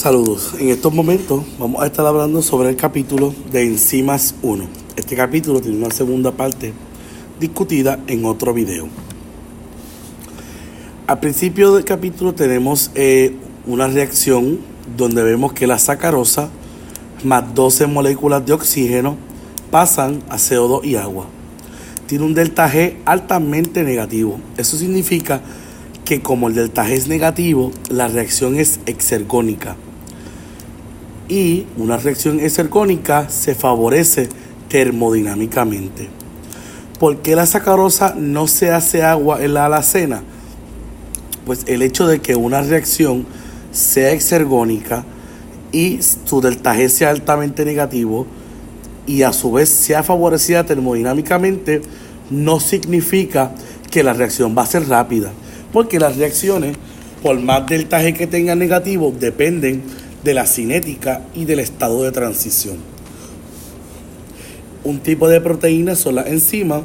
Saludos. En estos momentos vamos a estar hablando sobre el capítulo de enzimas 1. Este capítulo tiene una segunda parte discutida en otro video. Al principio del capítulo tenemos una reacción donde vemos que la sacarosa más 12 moléculas de oxígeno pasan a CO2 y agua. Tiene un delta G altamente negativo. Eso significa que como el delta G es negativo, la reacción es exergónica. Y una reacción exergónica se favorece termodinámicamente. ¿Por qué la sacarosa no se hace agua en la alacena? Pues el hecho de que una reacción sea exergónica y su delta G sea altamente negativo y a su vez sea favorecida termodinámicamente no significa que la reacción va a ser rápida, porque las reacciones, por más delta G que tengan negativo, dependen de la cinética y del estado de transición. Un tipo de proteínas son las enzimas,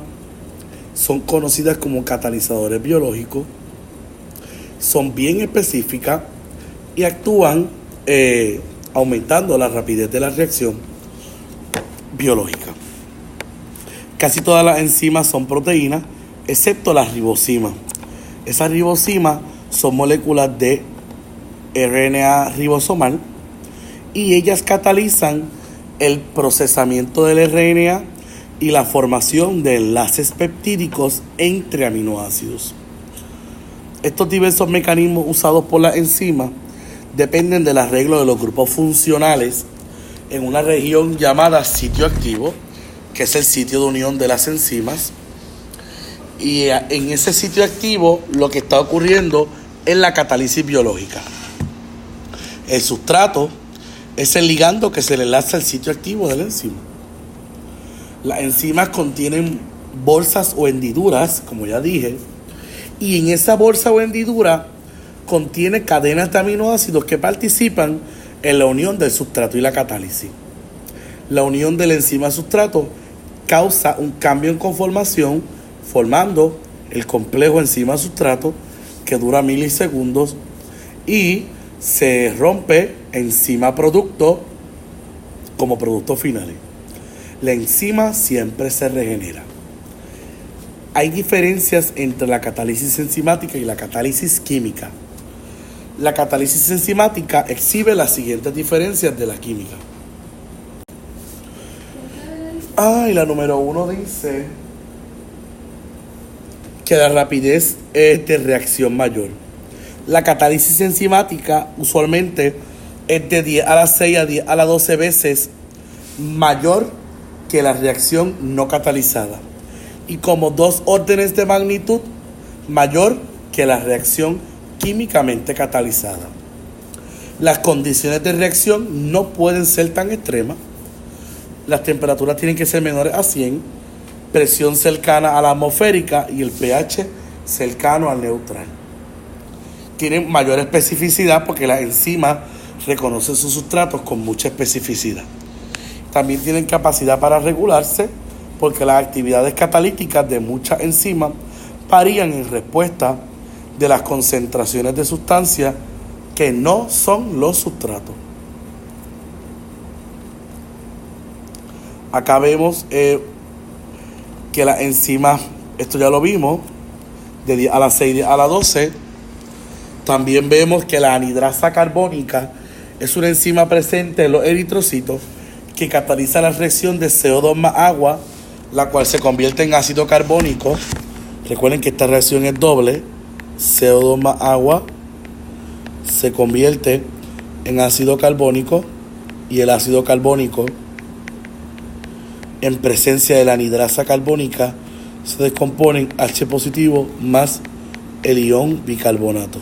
son conocidas como catalizadores biológicos, son bien específicas y actúan aumentando la rapidez de la reacción biológica. Casi todas las enzimas son proteínas, excepto las ribosimas. Esas ribosimas son moléculas de RNA ribosomal y ellas catalizan el procesamiento del RNA y la formación de enlaces peptídicos entre aminoácidos. Estos diversos mecanismos usados por las enzimas dependen del arreglo de los grupos funcionales en una región llamada sitio activo, que es el sitio de unión de las enzimas. Y en ese sitio activo lo que está ocurriendo es la catálisis biológica. El sustrato es el ligando que se le enlaza al sitio activo de la enzima. Las enzimas contienen bolsas o hendiduras, como ya dije, y en esa bolsa o hendidura contiene cadenas de aminoácidos que participan en la unión del sustrato y la catálisis. La unión de la enzima sustrato causa un cambio en conformación, formando el complejo enzima-sustrato que dura milisegundos y se rompe enzima-producto como productos finales. La enzima siempre se regenera. Hay diferencias entre la catálisis enzimática y la catálisis química. La catálisis enzimática exhibe las siguientes diferencias de la química. Y la número 1 dice que la rapidez es de reacción mayor. La catálisis enzimática usualmente es de 10 a la 6 a 10 a la 12 veces mayor que la reacción no catalizada y como 2 órdenes de magnitud mayor que la reacción químicamente catalizada. Las condiciones de reacción no pueden ser tan extremas. Las temperaturas tienen que ser menores a 100, presión cercana a la atmosférica y el pH cercano al neutral. Tienen mayor especificidad porque la enzima reconoce sus sustratos con mucha especificidad. También tienen capacidad para regularse porque las actividades catalíticas de muchas enzimas varían en respuesta de las concentraciones de sustancias que no son los sustratos. Acá vemos que las enzimas, esto ya lo vimos, de 10 a la 6 a la 12. También vemos que la anhidrasa carbónica es una enzima presente en los eritrocitos que cataliza la reacción de CO2 más agua, la cual se convierte en ácido carbónico. Recuerden que esta reacción es doble. CO2 más agua se convierte en ácido carbónico y el ácido carbónico, en presencia de la anhidrasa carbónica, se descompone en H positivo más el ion bicarbonato.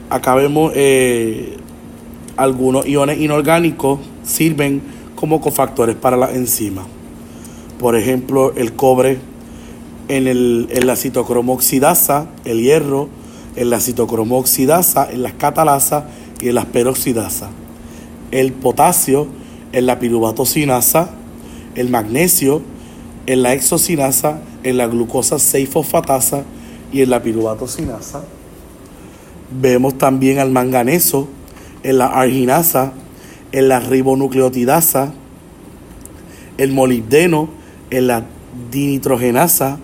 Acá vemos algunos iones inorgánicos sirven como cofactores para las enzimas. Por ejemplo, el cobre en la citocromo oxidasa, el hierro en la citocromo oxidasa, en las catalasas y en las peroxidasas. El potasio en la piruvatocinasa, el magnesio en la hexocinasa, en la glucosa 6-fosfatasa y en la piruvato sinasa. Vemos también al manganeso en la arginasa, en la ribonucleotidasa, el molibdeno en la dinitrogenasa,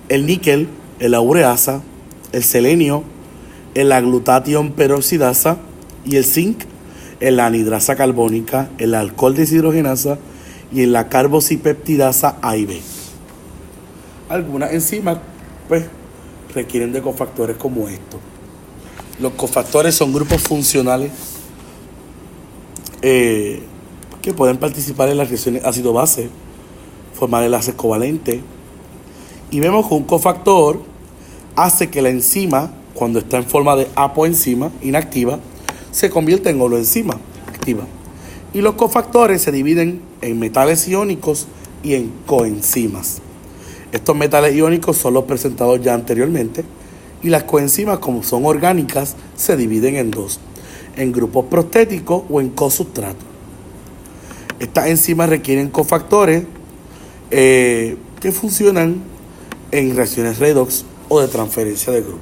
el níquel en la ureasa, el selenio en la glutatión peroxidasa y el zinc en la anhidrasa carbónica, en la alcohol deshidrogenasa y en la carboxipeptidasa A y B. Algunas enzimas pues requieren de cofactores como estos. Los cofactores son grupos funcionales que pueden participar en las reacciones ácido-base, formar enlaces covalentes. Y vemos que un cofactor hace que la enzima, cuando está en forma de apoenzima inactiva, se convierta en holoenzima activa. Y los cofactores se dividen en metales iónicos y en coenzimas. Estos metales iónicos son los presentados ya anteriormente, y las coenzimas, como son orgánicas, se dividen en dos: en grupos prostéticos o en cosustratos. Estas enzimas requieren cofactores que funcionan en reacciones redox o de transferencia de grupo.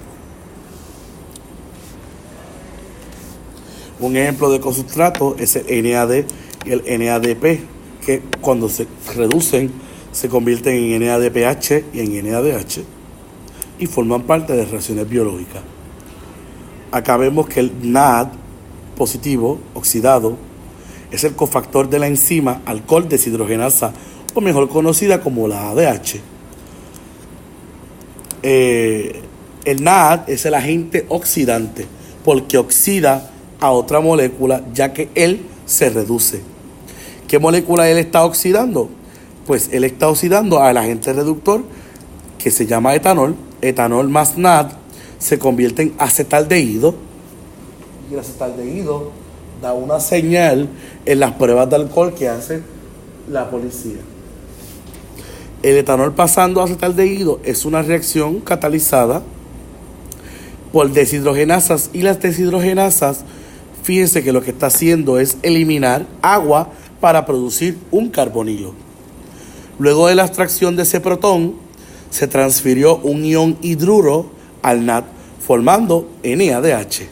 Un ejemplo de cosustrato es el NAD y el NADP, que cuando se reducen se convierten en NADPH y en NADH y forman parte de reacciones biológicas. Acá vemos que el NAD positivo oxidado es el cofactor de la enzima alcohol deshidrogenasa, o mejor conocida como la ADH. El NAD es el agente oxidante porque oxida a otra molécula, ya que él se reduce. ¿Qué molécula él está oxidando? Pues él está oxidando al agente reductor que se llama etanol. Etanol más NAD se convierte en acetaldehído, y el acetaldehído da una señal en las pruebas de alcohol que hace la policía. El etanol pasando a acetaldehído es una reacción catalizada por deshidrogenasas, y las deshidrogenasas, fíjense que lo que está haciendo es eliminar agua para producir un carbonilo. Luego de la extracción de ese protón, se transfirió un ion hidruro al NAD, formando NADH.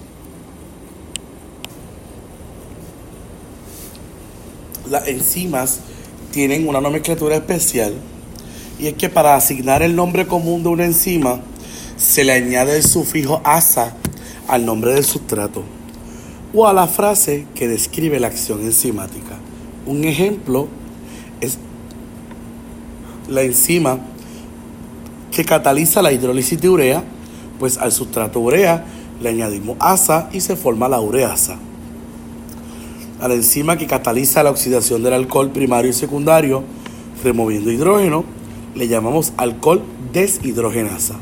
Las enzimas tienen una nomenclatura especial, y es que para asignar el nombre común de una enzima se le añade el sufijo asa al nombre del sustrato o a la frase que describe la acción enzimática. Un ejemplo es la enzima que cataliza la hidrólisis de urea, pues al sustrato urea le añadimos asa y se forma la ureasa. A la enzima que cataliza la oxidación del alcohol primario y secundario, removiendo hidrógeno, le llamamos alcohol deshidrogenasa.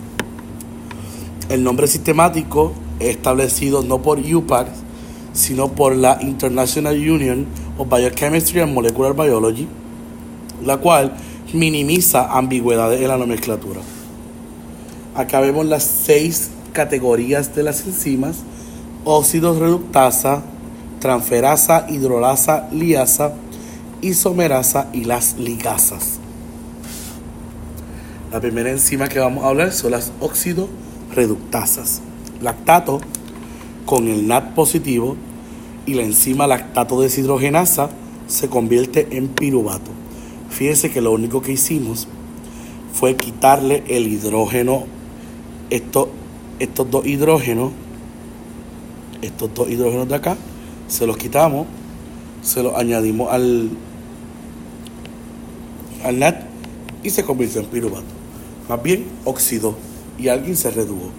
El nombre sistemático es establecido no por UPAC, sino por la International Union of Biochemistry and Molecular Biology, la cual minimiza ambigüedades en la nomenclatura. Acá vemos las 6 categorías de las enzimas: óxidos reductasa, transferasa, hidrolasa, liasa, isomerasa y las ligasas. La primera enzima que vamos a hablar son las óxido reductasas. Lactato con el NAD positivo y la enzima lactato deshidrogenasa se convierte en piruvato. Fíjense que lo único que hicimos fue quitarle el hidrógeno, estos dos hidrógenos de acá, se los quitamos, se los añadimos al NAD y se convirtió en piruvato. Más bien oxidó y alguien se redujo.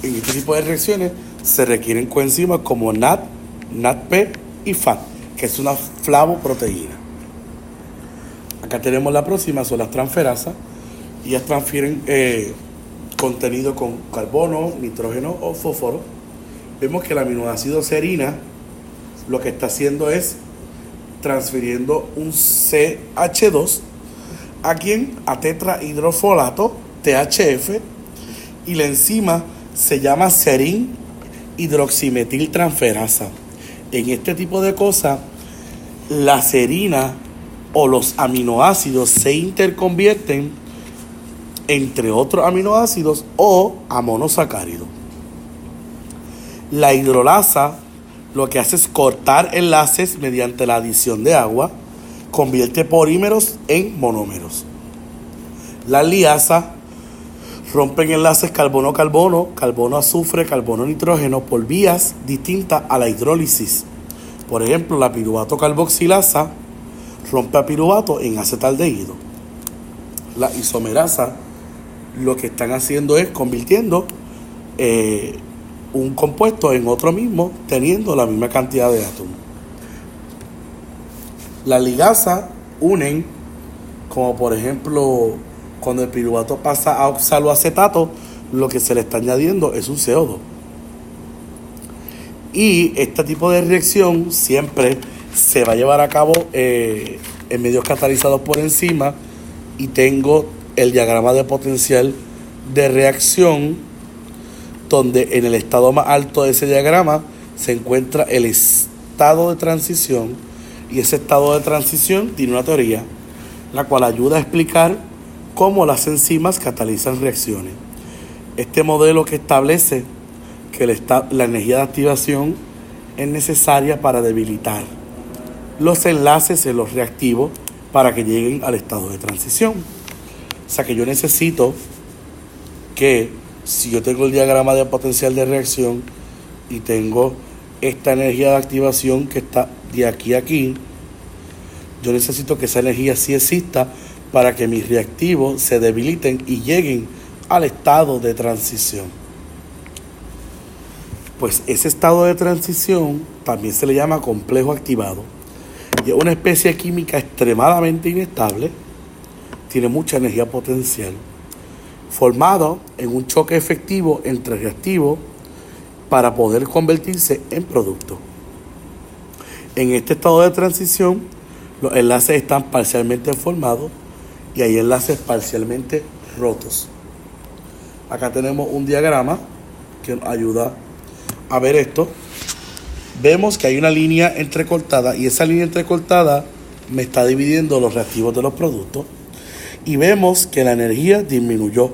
En este tipo de reacciones se requieren coenzimas como NAD, NADP y FAT, que es una flavoproteína. Acá tenemos la próxima, son las transferasas. Ellas transfieren contenido con carbono, nitrógeno o fósforo. Vemos que el aminoácido serina lo que está haciendo es transfiriendo un CH2 a tetrahidrofolato, THF, y la enzima se llama serin hidroximetiltransferasa. En este tipo de cosas, la serina o los aminoácidos se interconvierten entre otros aminoácidos o a monosacáridos. La hidrolasa lo que hace es cortar enlaces mediante la adición de agua, convierte polímeros en monómeros. La liasa rompen enlaces carbono-carbono, carbono-azufre, carbono-nitrógeno por vías distintas a la hidrólisis. Por ejemplo, la piruvato carboxilasa rompe a piruvato en acetaldehído. La isomerasa lo que están haciendo es convirtiendo un compuesto en otro mismo, teniendo la misma cantidad de átomos. La ligasa unen, como por ejemplo, cuando el piruvato pasa a oxaloacetato, lo que se le está añadiendo es un CO2. Y este tipo de reacción siempre se va a llevar a cabo en medios catalizados por enzima, y tengo el diagrama de potencial de reacción, donde en el estado más alto de ese diagrama se encuentra el estado de transición, y ese estado de transición tiene una teoría la cual ayuda a explicar cómo las enzimas catalizan reacciones. Este modelo que establece que la energía de activación es necesaria para debilitar los enlaces en los reactivos para que lleguen al estado de transición. O sea que yo necesito que, si yo tengo el diagrama de potencial de reacción y tengo esta energía de activación que está de aquí a aquí, yo necesito que esa energía sí exista para que mis reactivos se debiliten y lleguen al estado de transición. Pues ese estado de transición también se le llama complejo activado, y es una especie química extremadamente inestable, tiene mucha energía potencial, formado en un choque efectivo entre reactivos para poder convertirse en producto. En este estado de transición, los enlaces están parcialmente formados y hay enlaces parcialmente rotos. Acá tenemos un diagrama que nos ayuda a ver esto. Vemos que hay una línea entrecortada, y esa línea entrecortada me está dividiendo los reactivos de los productos, y vemos que la energía disminuyó.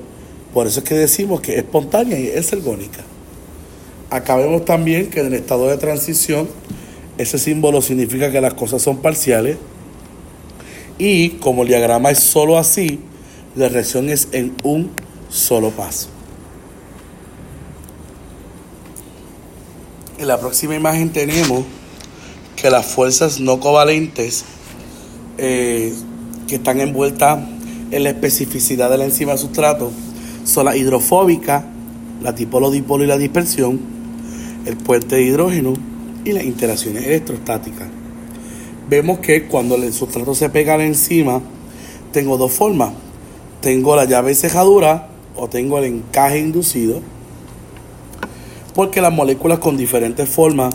Por eso es que decimos que es espontánea y es ergónica. Acá vemos también que en el estado de transición ese símbolo significa que las cosas son parciales, y como el diagrama es solo así, la reacción es en un solo paso. En la próxima imagen tenemos que las fuerzas no covalentes que están envueltas en la especificidad de la enzima sustrato son la hidrofóbica, la dipolo-dipolo y la dispersión, el puente de hidrógeno y las interacciones electrostáticas. Vemos que cuando el sustrato se pega a la enzima, tengo dos formas. Tengo la llave de cejadura o tengo el encaje inducido, porque las moléculas con diferentes formas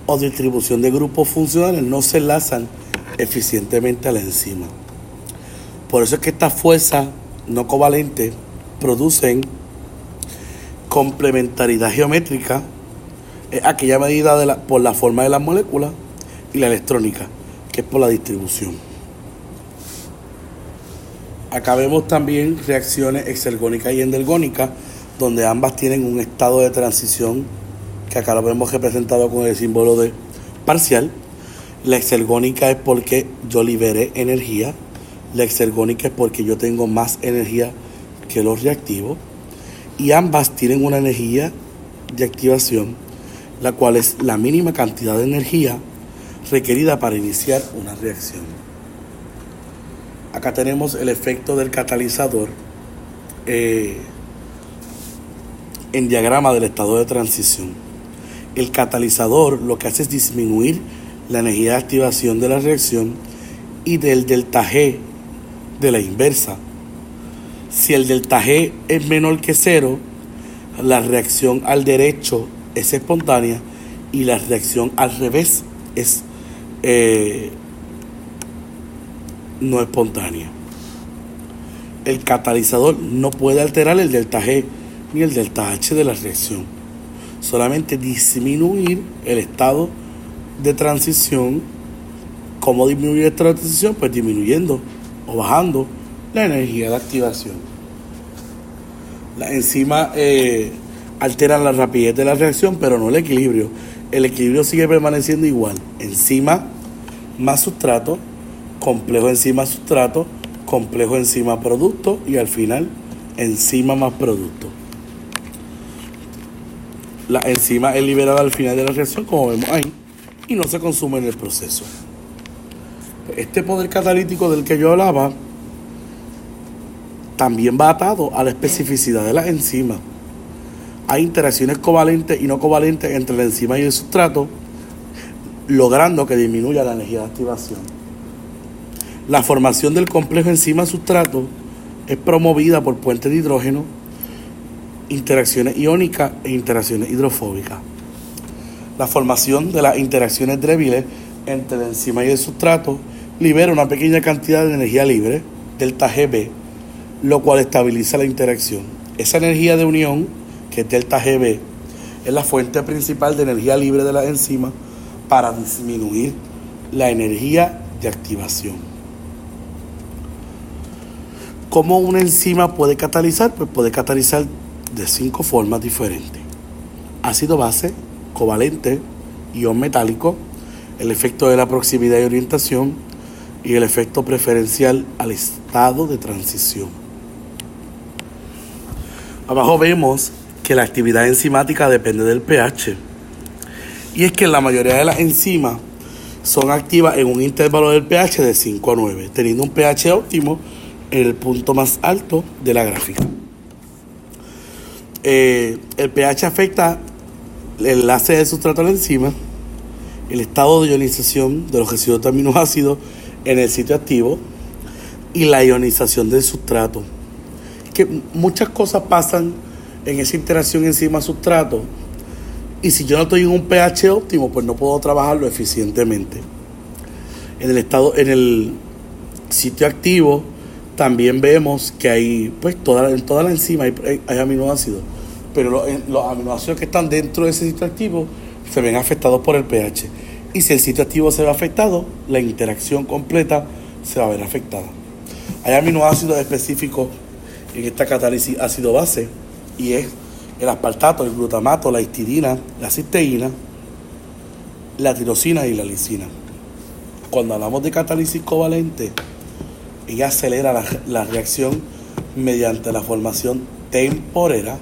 o distribución de grupos funcionales no se enlazan eficientemente a la enzima. Por eso es que estas fuerzas no covalentes producen complementariedad geométrica, aquella medida por la forma de las moléculas, y la electrónica, que es por la distribución. Acá vemos también reacciones exergónicas y endergónicas, donde ambas tienen un estado de transición, que acá lo vemos representado con el símbolo de parcial. La exergónica es porque yo liberé energía, la exergónica es porque yo tengo más energía que los reactivos, y ambas tienen una energía de activación, la cual es la mínima cantidad de energía requerida para iniciar una reacción. Acá tenemos el efecto del catalizador en diagrama del estado de transición. El catalizador lo que hace es disminuir la energía de activación de la reacción y del delta G de la inversa. Si el delta G es menor que 0, la reacción al derecho es espontánea y la reacción al revés es no espontánea. El catalizador no puede alterar el delta G ni el delta H de la reacción, solamente disminuir el estado de transición. ¿Cómo disminuir el estado de transición? Pues disminuyendo o bajando la energía de activación. Las enzimas alteran la rapidez de la reacción, pero no el equilibrio. El equilibrio sigue permaneciendo igual. Enzima más sustrato, complejo enzima sustrato, complejo enzima producto y al final enzima más producto. La enzima es liberada al final de la reacción, como vemos ahí, y no se consume en el proceso. Este poder catalítico del que yo hablaba también va atado a la especificidad de las enzimas. Hay interacciones covalentes y no covalentes entre la enzima y el sustrato, logrando que disminuya la energía de activación. La formación del complejo enzima-sustrato es promovida por puentes de hidrógeno, interacciones iónicas e interacciones hidrofóbicas. La formación de las interacciones débiles entre la enzima y el sustrato libera una pequeña cantidad de energía libre, delta Gb, lo cual estabiliza la interacción. Esa energía de unión, que es delta Gb, es la fuente principal de energía libre de la enzima para disminuir la energía de activación. ¿Cómo una enzima puede catalizar? Pues puede catalizar de 5 formas diferentes: ácido base, covalente, ion metálico, el efecto de la proximidad y orientación y el efecto preferencial al estado de transición. Abajo vemos que la actividad enzimática depende del pH, y es que la mayoría de las enzimas son activas en un intervalo del pH de 5 a 9, teniendo un pH óptimo en el punto más alto de la gráfica. El pH afecta el enlace del sustrato a la enzima, el estado de ionización de los residuos de aminoácidos en el sitio activo y la ionización del sustrato. Que muchas cosas pasan en esa interacción enzima-sustrato, y si yo no estoy en un pH óptimo, pues no puedo trabajarlo eficientemente. En el sitio activo también vemos que hay, pues en toda la enzima hay aminoácidos, pero los aminoácidos que están dentro de ese sitio activo se ven afectados por el pH. Y si el sitio activo se ve afectado, la interacción completa se va a ver afectada. Hay aminoácidos específicos en esta catálisis ácido-base, y es el aspartato, el glutamato, la histidina, la cisteína, la tirosina y la lisina. Cuando hablamos de catálisis covalente, ella acelera la reacción mediante la formación temporera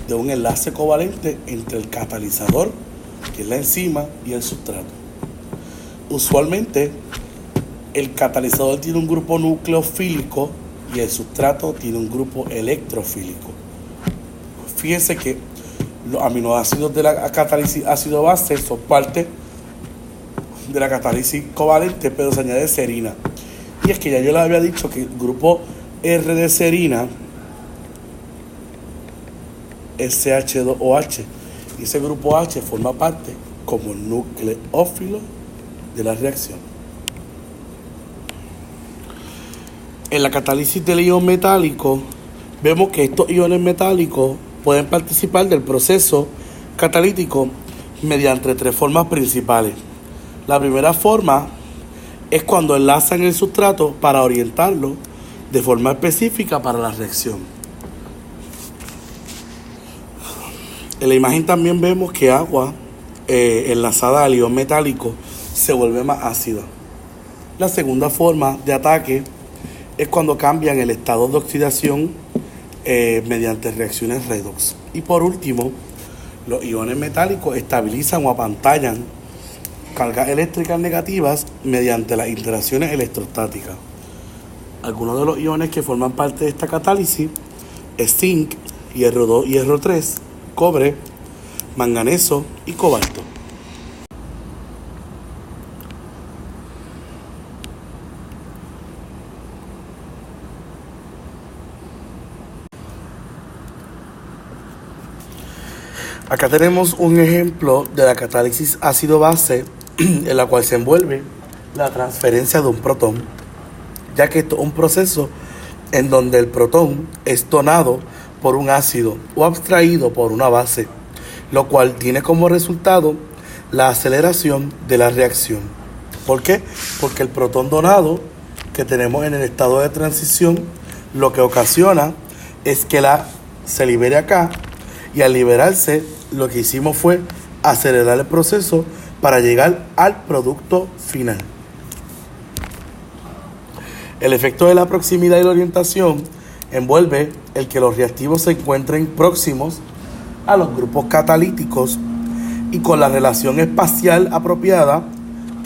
de un enlace covalente entre el catalizador, que es la enzima, y el sustrato. Usualmente, el catalizador tiene un grupo nucleofílico y el sustrato tiene un grupo electrofílico. Fíjense que los aminoácidos de la catálisis ácido-base son parte de la catálisis covalente, pero se añade serina. Y es que ya yo les había dicho que el grupo R de serina es CH2OH, y ese grupo H forma parte como nucleófilo de la reacción. En la catálisis del ion metálico vemos que estos iones metálicos pueden participar del proceso catalítico mediante 3 formas principales. La primera forma es cuando enlazan el sustrato para orientarlo de forma específica para la reacción. En la imagen también vemos que agua enlazada al ion metálico se vuelve más ácida. La segunda forma de ataque es cuando cambian el estado de oxidación mediante reacciones redox. Y por último, los iones metálicos estabilizan o apantallan cargas eléctricas negativas mediante las interacciones electrostáticas. Algunos de los iones que forman parte de esta catálisis es zinc, hierro 2, hierro 3, cobre, manganeso y cobalto. Acá tenemos un ejemplo de la catálisis ácido-base en la cual se envuelve la transferencia de un protón, ya que esto es un proceso en donde el protón es donado por un ácido o abstraído por una base, lo cual tiene como resultado la aceleración de la reacción. ¿Por qué? Porque el protón donado que tenemos en el estado de transición lo que ocasiona es que la se libere acá, y al liberarse lo que hicimos fue acelerar el proceso para llegar al producto final. El efecto de la proximidad y la orientación envuelve el que los reactivos se encuentren próximos a los grupos catalíticos y con la relación espacial apropiada,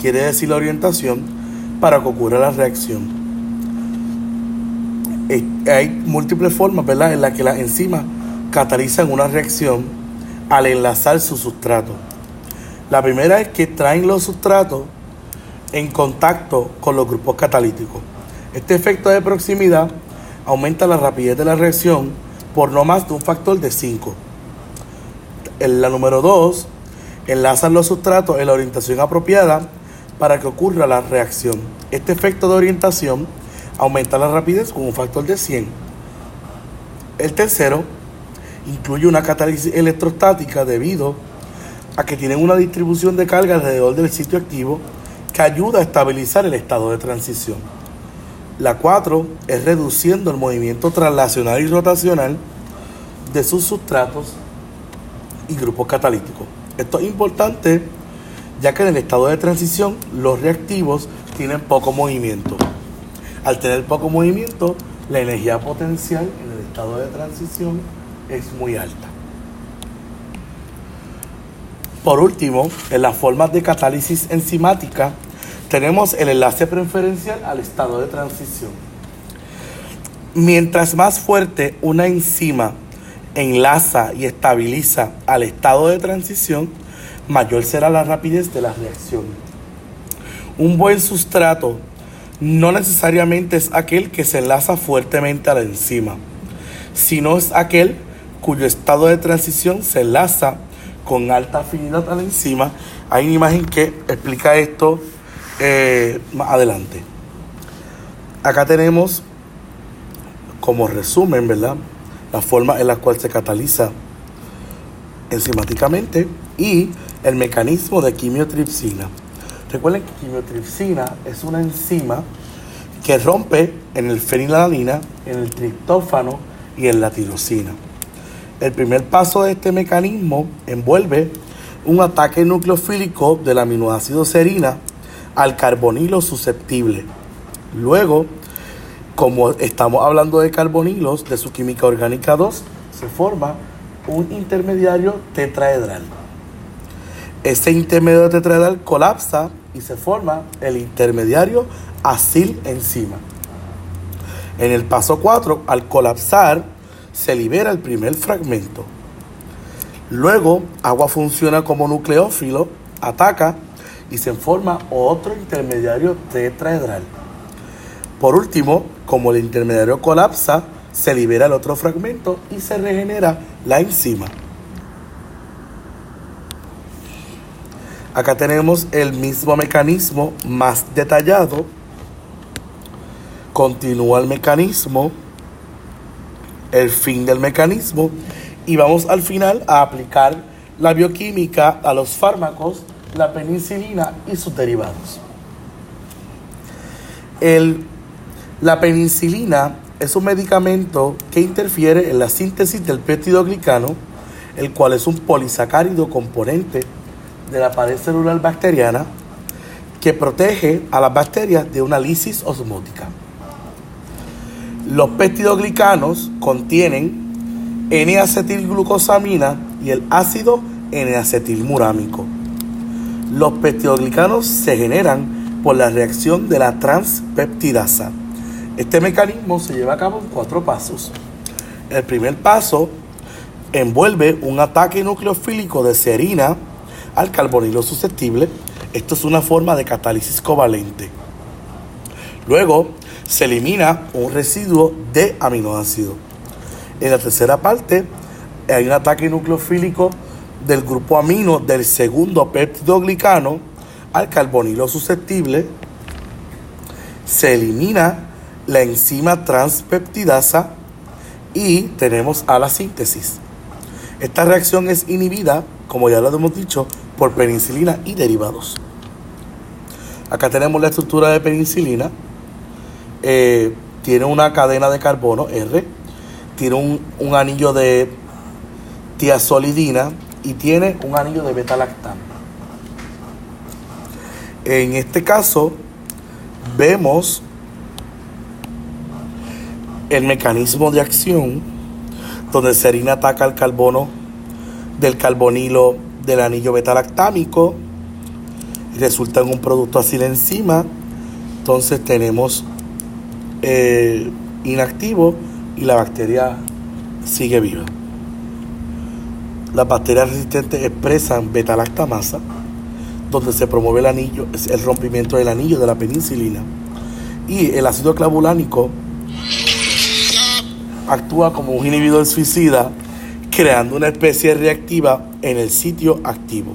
quiere decir la orientación, para que ocurra la reacción. Hay múltiples formas, ¿verdad?, en las que las enzimas catalizan una reacción al enlazar su sustrato. La primera es que traen los sustratos en contacto con los grupos catalíticos. Este efecto de proximidad aumenta la rapidez de la reacción por no más de un factor de 5. La número 2, enlazan los sustratos en la orientación apropiada para que ocurra la reacción. Este efecto de orientación aumenta la rapidez con un factor de 100. El tercero incluye una catálisis electrostática debido a que tienen una distribución de carga alrededor del sitio activo que ayuda a estabilizar el estado de transición. La 4 es reduciendo el movimiento translacional y rotacional de sus sustratos y grupos catalíticos. Esto es importante ya que en el estado de transición los reactivos tienen poco movimiento. Al tener poco movimiento, la energía potencial en el estado de transición es muy alta. Por último, en las formas de catálisis enzimática, tenemos el enlace preferencial al estado de transición. Mientras más fuerte una enzima enlaza y estabiliza al estado de transición, mayor será la rapidez de la reacción. Un buen sustrato no necesariamente es aquel que se enlaza fuertemente a la enzima, sino es aquel cuyo estado de transición se enlaza con alta afinidad a la enzima. Hay una imagen que explica esto más adelante. Acá tenemos como resumen, ¿verdad?, la forma en la cual se cataliza enzimáticamente y el mecanismo de quimiotripsina. Recuerden que quimiotripsina es una enzima que rompe en el fenilalanina, en el triptófano y en la tirosina. El primer paso de este mecanismo envuelve un ataque nucleofílico del aminoácido serina al carbonilo susceptible. Luego, como estamos hablando de carbonilos, de su química orgánica 2, se forma un intermediario tetraedral. Ese intermediario tetraedral colapsa y se forma el intermediario acil-enzima. En el paso 4, al colapsar, se libera el primer fragmento. Luego, agua funciona como nucleófilo, ataca y se forma otro intermediario tetraedral. Por último, como el intermediario colapsa, se libera el otro fragmento y se regenera la enzima. Acá tenemos el mismo mecanismo más detallado. Continúa el mecanismo, el fin del mecanismo, y vamos al final a aplicar la bioquímica a los fármacos, la penicilina y sus derivados. La penicilina es un medicamento que interfiere en la síntesis del peptidoglicano, el cual es un polisacárido componente de la pared celular bacteriana que protege a las bacterias de una lisis osmótica. Los peptidoglicanos contienen N-acetilglucosamina y el ácido N-acetilmurámico. Los peptidoglicanos se generan por la reacción de la transpeptidasa. Este mecanismo se lleva a cabo en 4 pasos. El primer paso envuelve un ataque nucleofílico de serina al carbonilo susceptible. Esto es una forma de catálisis covalente. Luego se elimina un residuo de aminoácido. En la tercera parte hay un ataque nucleofílico del grupo amino del segundo peptidoglicano al carbonilo susceptible. Se elimina la enzima transpeptidasa y tenemos a la síntesis. Esta reacción es inhibida, como ya lo hemos dicho, por penicilina y derivados. Acá tenemos la estructura de penicilina. Tiene una cadena de carbono R, tiene un anillo de tiazolidina y tiene un anillo de beta-lactam. En este caso, vemos el mecanismo de acción donde serina ataca al carbono del carbonilo del anillo beta-lactámico y resulta en un producto así de enzima. Entonces tenemos inactivo y la bacteria sigue viva. Las bacterias resistentes expresan beta-lactamasa, donde se promueve el rompimiento del anillo de la penicilina, y el ácido clavulánico actúa como un inhibidor suicida, creando una especie reactiva en el sitio activo.